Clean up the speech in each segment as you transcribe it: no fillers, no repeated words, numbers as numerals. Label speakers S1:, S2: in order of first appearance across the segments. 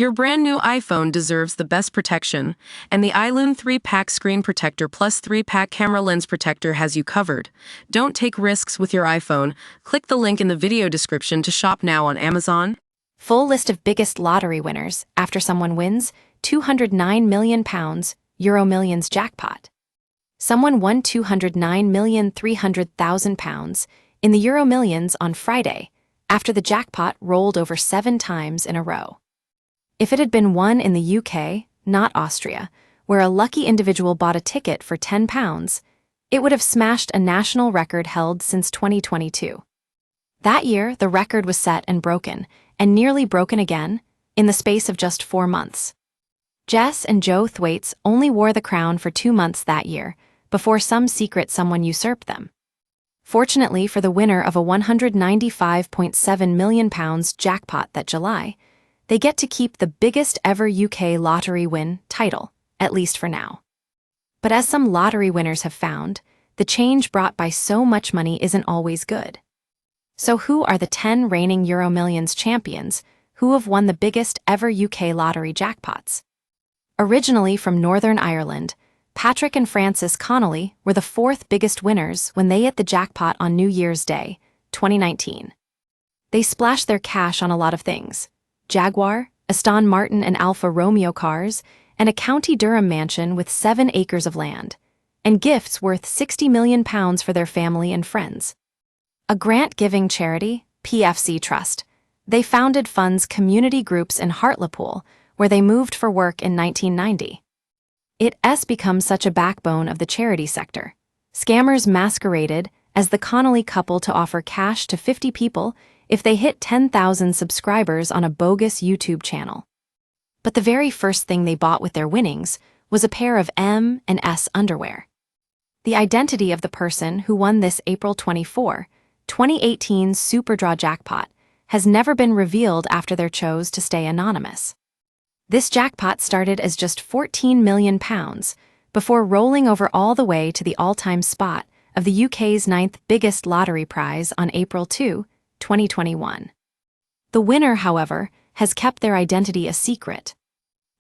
S1: Your brand new iPhone deserves the best protection, and the iLune 3-pack screen protector plus 3-pack camera lens protector has you covered. Don't take risks with your iPhone. Click the link in the video description to shop now on Amazon.
S2: Full list of biggest lottery winners after someone wins £209 million EuroMillions jackpot. Someone won £209,300,000 in the EuroMillions on Friday after the jackpot rolled over 7 times in a row. If it had been won in the UK, not Austria, where a lucky individual bought a ticket for £10, it would have smashed a national record held since 2022. That year, the record was set and nearly broken again, in the space of just 4 months. Jess and Joe Thwaites only wore the crown for 2 months that year, before some secret someone usurped them. Fortunately for the winner of a £195.7 million jackpot that July, they get to keep the biggest ever UK lottery win title, at least for now. But as some lottery winners have found, the change brought by so much money isn't always good. So who are the 10 reigning EuroMillions champions who have won the biggest ever UK lottery jackpots? Originally from Northern Ireland, Patrick and Frances Connolly were the 4th biggest winners when they hit the jackpot on New Year's Day, 2019. They splashed their cash on a lot of things: Jaguar, Aston Martin and Alfa Romeo cars, and a County Durham mansion with 7 acres of land, and gifts worth £60 million for their family and friends. A grant-giving charity, PFC Trust, they founded funds community groups in Hartlepool, where they moved for work in 1990. It's become such a backbone of the charity sector. Scammers masqueraded as the Connolly couple to offer cash to 50 people if they hit 10,000 subscribers on a bogus YouTube channel. But the very first thing they bought with their winnings was a pair of M&S underwear. The identity of the person who won this April 24, 2018 Superdraw jackpot has never been revealed after they chose to stay anonymous. This jackpot started as just £14 million before rolling over all the way to the all-time spot of the UK's 9th biggest lottery prize on April 2, 2021. The winner, however, has kept their identity a secret.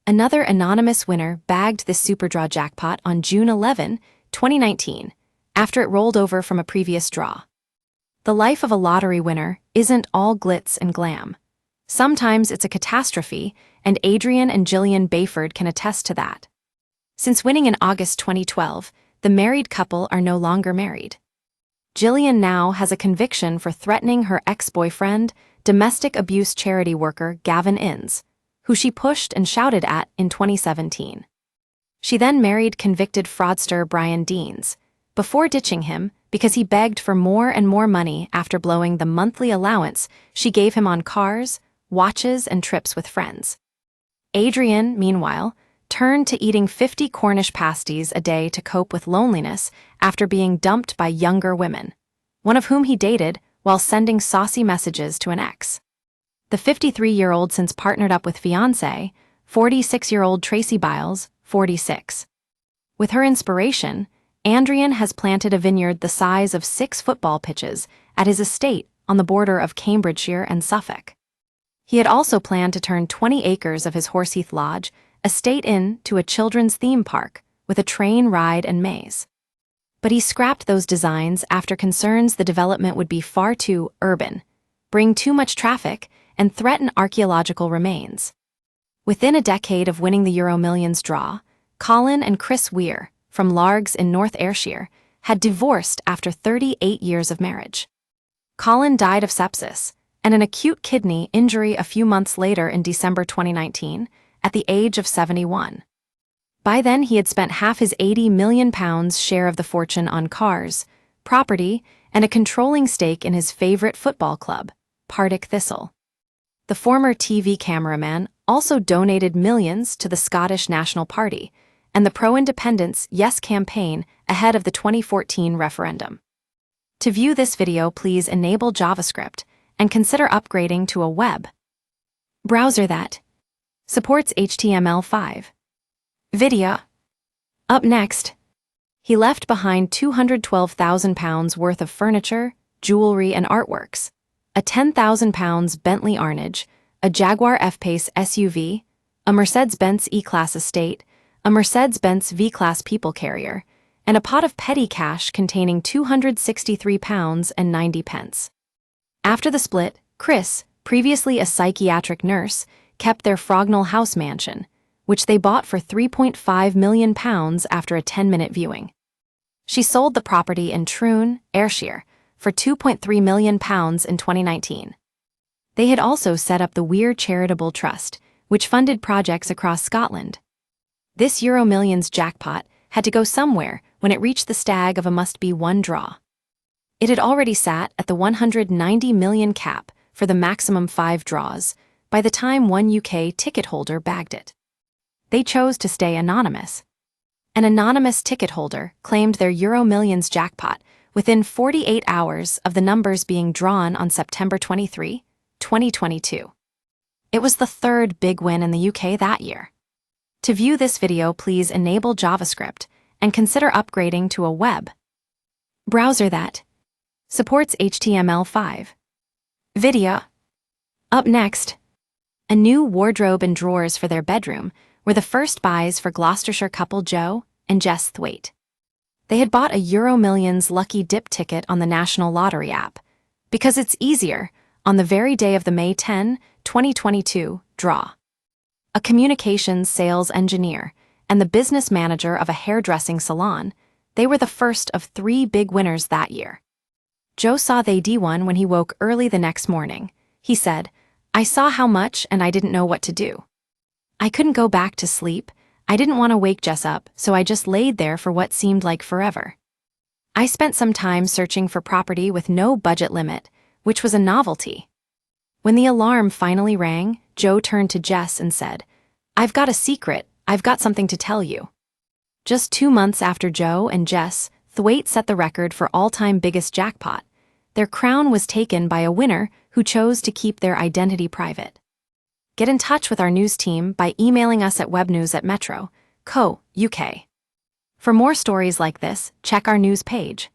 S2: Another anonymous winner bagged this Superdraw jackpot on June 11, 2019, after it rolled over from a previous draw. The life of a lottery winner isn't all glitz and glam. Sometimes it's a catastrophe, and Adrian and Gillian Bayford can attest to that. Since winning in August 2012, the married couple are no longer married. Gillian now has a conviction for threatening her ex-boyfriend, domestic abuse charity worker Gavin Innes, who she pushed and shouted at in 2017. She then married convicted fraudster Brian Deans, before ditching him because he begged for more and more money after blowing the monthly allowance she gave him on cars, watches, and trips with friends. Adrian, meanwhile, turned to eating 50 Cornish pasties a day to cope with loneliness after being dumped by younger women, one of whom he dated while sending saucy messages to an ex. The 53-year-old since partnered up with fiancé, 46-year-old Tracy Biles, 46. With her inspiration, Adrian has planted a vineyard the size of 6 football pitches at his estate on the border of Cambridgeshire and Suffolk. He had also planned to turn 20 acres of his Horseheath Lodge estate into a children's theme park with a train ride and maze. But he scrapped those designs after concerns the development would be far too urban, bring too much traffic, and threaten archaeological remains. Within a decade of winning the EuroMillions draw, Colin and Chris Weir, from Largs in North Ayrshire, had divorced after 38 years of marriage. Colin died of sepsis and an acute kidney injury a few months later in December 2019, at the age of 71. By then, he had spent half his £80 million share of the fortune on cars, property, and a controlling stake in his favourite football club, Partick Thistle. The former TV cameraman also donated millions to the Scottish National Party and the pro-independence Yes campaign ahead of the 2014 referendum. To view this video, please enable JavaScript and consider upgrading to a web browser that supports HTML5. Video. Up next, he left behind £212,000 worth of furniture, jewelry, and artworks, a £10,000 Bentley Arnage, a Jaguar F-Pace SUV, a Mercedes-Benz E-Class estate, a Mercedes-Benz V-Class people carrier, and a pot of petty cash containing £263.90. After the split, Chris, previously a psychiatric nurse, kept their Frognall House mansion, which they bought for £3.5 million after a 10-minute viewing. She sold the property in Troon, Ayrshire, for £2.3 million in 2019. They had also set up the Weir Charitable Trust, which funded projects across Scotland. This EuroMillions jackpot had to go somewhere when it reached the stag of a must-be-won draw. It had already sat at the 190 million cap for the maximum 5 draws by the time one UK ticket holder bagged it. They chose to stay anonymous. An anonymous ticket holder claimed their EuroMillions jackpot within 48 hours of the numbers being drawn on September 23, 2022. It was the third big win in the UK that year. To view this video, please enable JavaScript and consider upgrading to a web browser that supports HTML5. Video. Up next, a new wardrobe and drawers for their bedroom were the first buys for Gloucestershire couple Joe and Jess Thwaite. They had bought a EuroMillions lucky dip ticket on the National Lottery app because it's easier on the very day of the May 10, 2022 draw. A communications sales engineer and the business manager of a hairdressing salon, they were the first of 3 big winners that year. Joe saw they'd won when he woke early the next morning. He said, "I saw how much and I didn't know what to do. I couldn't go back to sleep. I didn't want to wake Jess up, so I just laid there for what seemed like forever. I spent some time searching for property with no budget limit, which was a novelty." When the alarm finally rang, Joe turned to Jess and said, "I've got a secret. I've got something to tell you." Just 2 months after Joe and Jess Thwaite set the record for all-time biggest jackpot, their crown was taken by a winner who chose to keep their identity private. Get in touch with our news team by emailing us at webnews@metro.co.uk. For more stories like this, check our news page.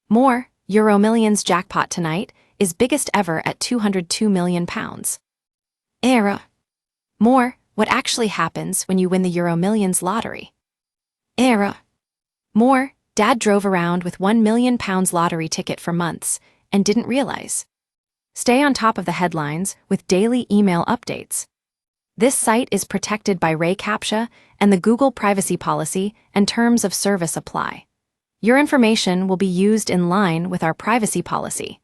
S2: More EuroMillions jackpot tonight is biggest ever at £202 million. More what actually happens when you win the EuroMillions lottery. More Dad drove around with £1 million lottery ticket for months and didn't realize. Stay on top of the headlines with daily email updates. This site is protected by CAPTCHA and the Google privacy policy and terms of service apply. Your information will be used in line with our privacy policy.